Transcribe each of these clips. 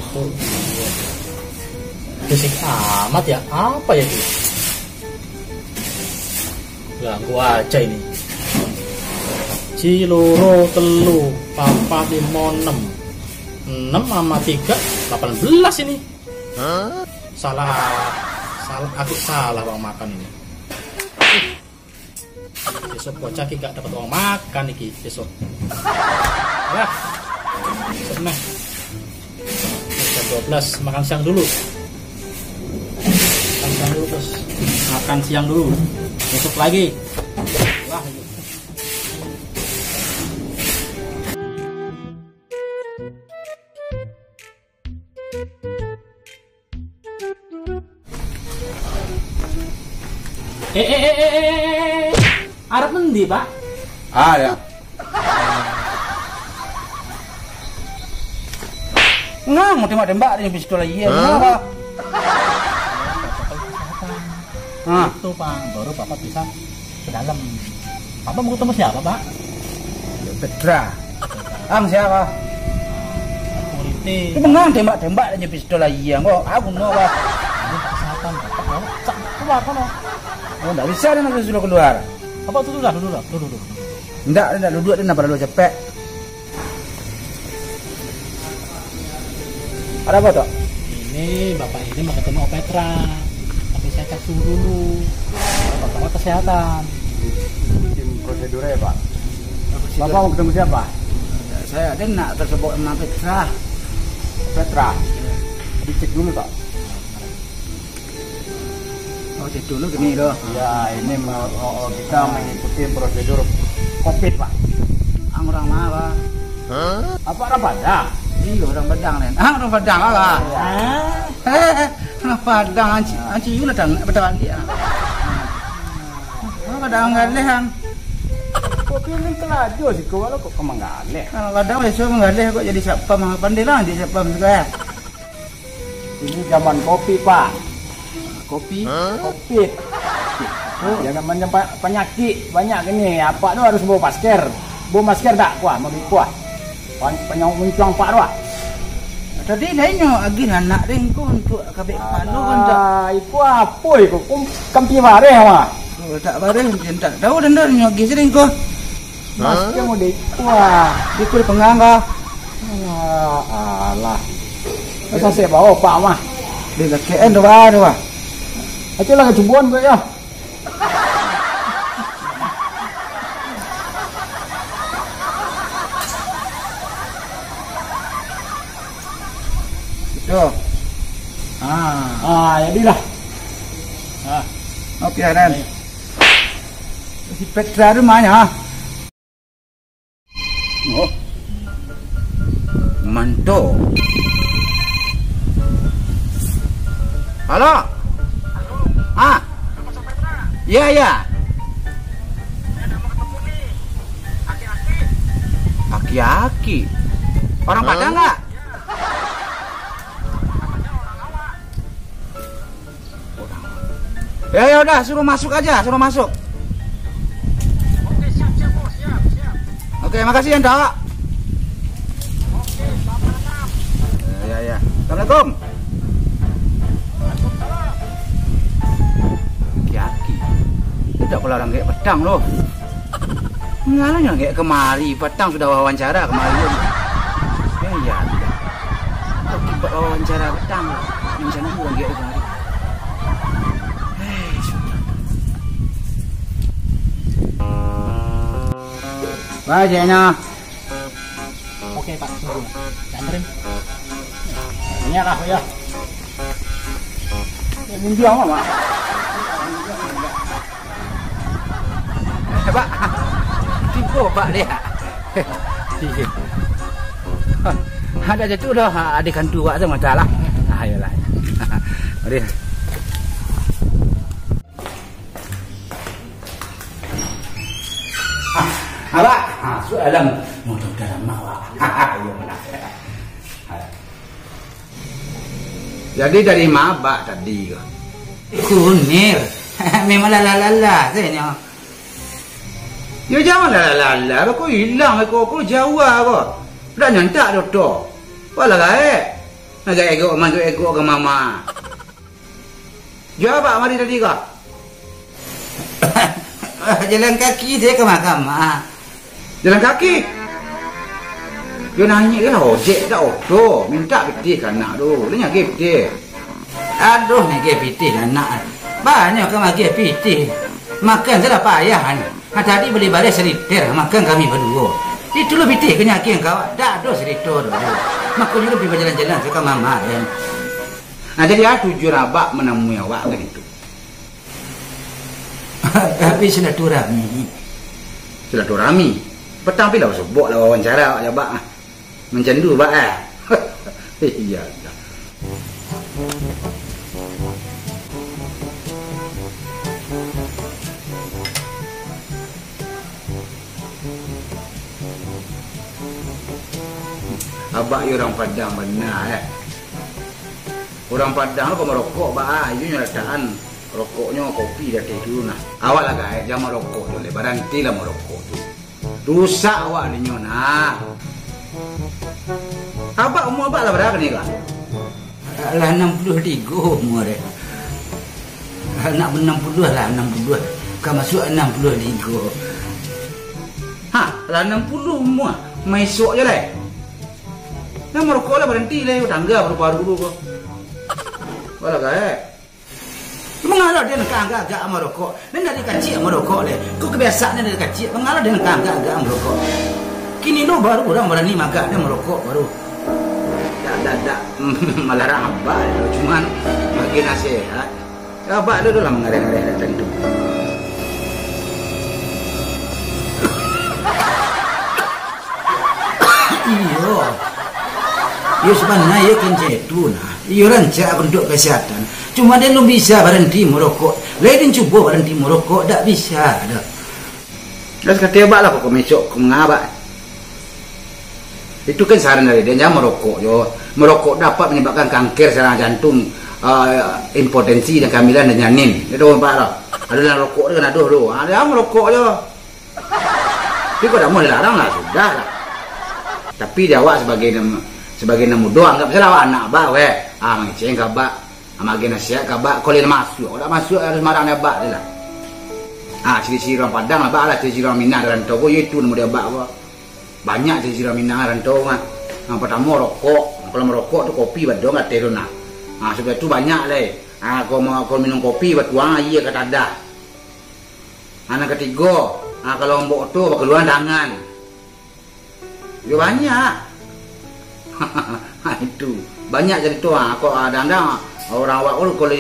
Oh, berisik amat ya. Apa ya itu? Ganggu aja ini. Ciloro telu papat 56 6 sama 3 18 ini. Salah aku salah uang makan ini. Besok bocah ki gak dapat uang makan iki besok. Alah. Besok nih. Jam 12 makan siang dulu. Makan siang dulu terus makan siang dulu. Besok lagi. Wah, ini. Arep endi, Pak? Ah ya. Nggak mau tembak dia pistol lagi ya. Kenapa? Itu Pak, baru Bapak bisa ke dalam. Bapak mau ketemu siapa, Pak? Petra. Siapa? Polisi. Itu mengang tembak dia pistol lagi ya. Kok aku mau apa? Ini Pak kesehatan, Bapak mau keluar kono. Oh, enggak bisa dia nanti sudah keluar. Bapak duduk. Enggak duduk dia kenapa lu cepet? Ada apa toh? Ini Bapak ini mau ketemu Petra. Tapi saya cek suhu dulu. Bapak kesehatan. Tim prosedurnya ya Pak. Bapak mau ketemu siapa? Ya, saya ada nak tersebut sama Petra. Petra. Dicek dulu Pak. Oh, cek dulu gini loh. Ya, ini kita mengikuti prosedur COVID Pak. Orang mana Pak? Apa orang Padang? Iya orang Padang nih. Orang Padang apa? Orang Padang anci yuna dang betul dia. Orang Padang ngaleh hang. Kok pilih kelajo sih kau lo kok mengaleh? Kalau Padang besok mengaleh kok jadi siapa mah pandai lah jadi siapa juga. Ini zaman kopi Pak. Kopi, COVID. Ya namanya penyakit banyak ini. Apa tu harus bawa masker. Bawa masker tak kuah, mau kuah. Penyong muncung Pak Wah. Tadi lainnya agi anak ringku untuk kabeh panu kan tak. Iku apa iku? Kampi bareh mah. Oh tak bareh tak tahu dan nyogi ringku. Masker mau di kuah. Iku di pengangga. Alah. Masa saya bawa Pak mah. Dia KN tu Wah. Aja lah kejubuan gue ya. Tuh. Jadi lah. Oke, Ren. Si Petra rumahnya. Oh. Manto. Halo. Iya. Aki-aki. Orang Padang nggak? Ya udah, suruh masuk aja, Oke, siap. Oke, makasih ya, Ndak. Oke, ya. Assalamualaikum. Aki-aki. Tidak kalau orang kayak Padang loh. Ngalanya kayak kemari, Padang sudah wawancara kemari. Iya. Kok wawancara Padang. Rencana orang kayak kemari. Wajahnya. Oke Pak, tunggu. Anterin. Ini lah ya. Ini dia apa, Pak? Pak. Tipu Pak dia. Ada jatuh dah, adikan dua aja masalah. Ayolah. Mari. Pak, soalan motor dalam mawa. Jadi dari mabak tadi Kunir. Memang lalala saya. Ya jangan lalala, kau hilang kau Jawa kau. Dah nyantak doktor. Walau Agak ego mantu ego ke mama. Jawab apa mari tadi kau? Jalan kaki saya ke makam. Jalan kaki. Dia nanya dia ojek tak auto, minta piti kan nak tu. Dia nyaki piti. Aduh nyaki piti kan nak. Banyak ke maki piti. Makan sudah payah ni. Tadi beli balik seliter makan kami berdua. Itu lo piti kenyaki kau. Dah ada seliter tu. Makan juga pergi jalan-jalan ke mama kan. Nah jadi tujuan abak menemui awak kan itu. Tapi silaturahmi. Silaturahmi. Petang pilih sebut lah wawancara awak abak. Mencandu abak Iya. Abak orang Padang benar Orang Padang kau merokok bah, itu nyalakan rokoknya kopi dah dulu nah. Awak lah guys, jangan merokok tu, berhenti lah merokok tu. Rusak awak ni nah. Abak umur abak lah berapa ni kah? Lah 63 umur dia. Nak 60 lah 62. Kau masuk 63. Lah 60 umur, masuk je lah. Nah merokok lah berhenti lah, tangga baru-baru dulu kau. Walau gaya. Mengalah dia nak agak-agak merokok. Dan dari kecil merokok dia. Kau kebiasaannya dari kecil. Mengalah dia nak agak-agak merokok. Kini lo baru orang berani makan dia merokok baru. Tak. Malah abah. Cuman bagi nasihat. Abah tu lah mengarah-arah dah tentu. Iya sebenarnya ia kerja itu nah. Ia rancak untuk kesihatan. Cuma dia belum bisa berhenti merokok. Lain cuba berhenti merokok, tak bisa dah. Terus kata abak lah kau mesok kau mengabak. Itu kan saran dari dia jangan merokok jo. Merokok dapat menyebabkan kanker saluran jantung, impotensi dan kehamilan dan janin. Itu abak lah. Ada yang rokok dia kan aduh tu. Ada yang merokok jo. Tapi kau dah mau dilarang lah sudah lah. Tapi dia awak sebagai namu doang enggak bisa lawan anak abak weh. Mangceng ke abak. Amagi nasihat ke abak kau lena masuk. Dak masuk harus marah ni abak dia lah. Ciri-ciri orang Padang abak lah, ciri-ciri orang Minang dan Rantau itu nama dia abak apa. Banyak ciri-ciri orang Minang dan Rantau mah. Yang pertama rokok. Kalau merokok tu kopi badong kat terus nah. Sebab tu banyak lah. Kau minum kopi batuang iya kata dah. Anak ketiga, kalau mbok tu keluar tangan. Dia banyak. Itu banyak jadi tu kau ada orang awak kalau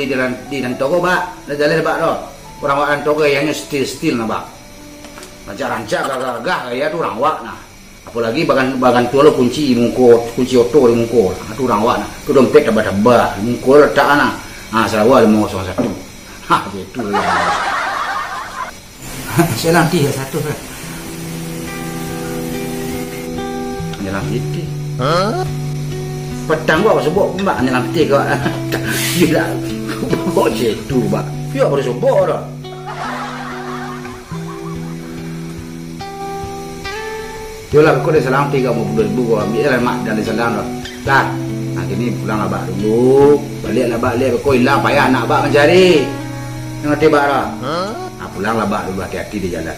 di Rantau bak dah jalan bak tu orang awak Rantau yang stil nak bak rancak gagah ya tu orang awak nah apalagi bagan tua lo kunci oto di muka tu orang awak nah tu dompet tebal-tebal di muka letak nah Sarawak 501 itu ya. Saya nanti ya satu kan jalan piti petang gua sebut mbak jalan piti kau gila kok itu mbak dia baru sebut dah yolah kau dah salam 30,000 gua ambil lah mak dan salam dah lah kini pulang abak dulu balik abak lihat kau hilang payah anak abak mencari ngerti abak dah pulang abak dulu hati-hati di jalan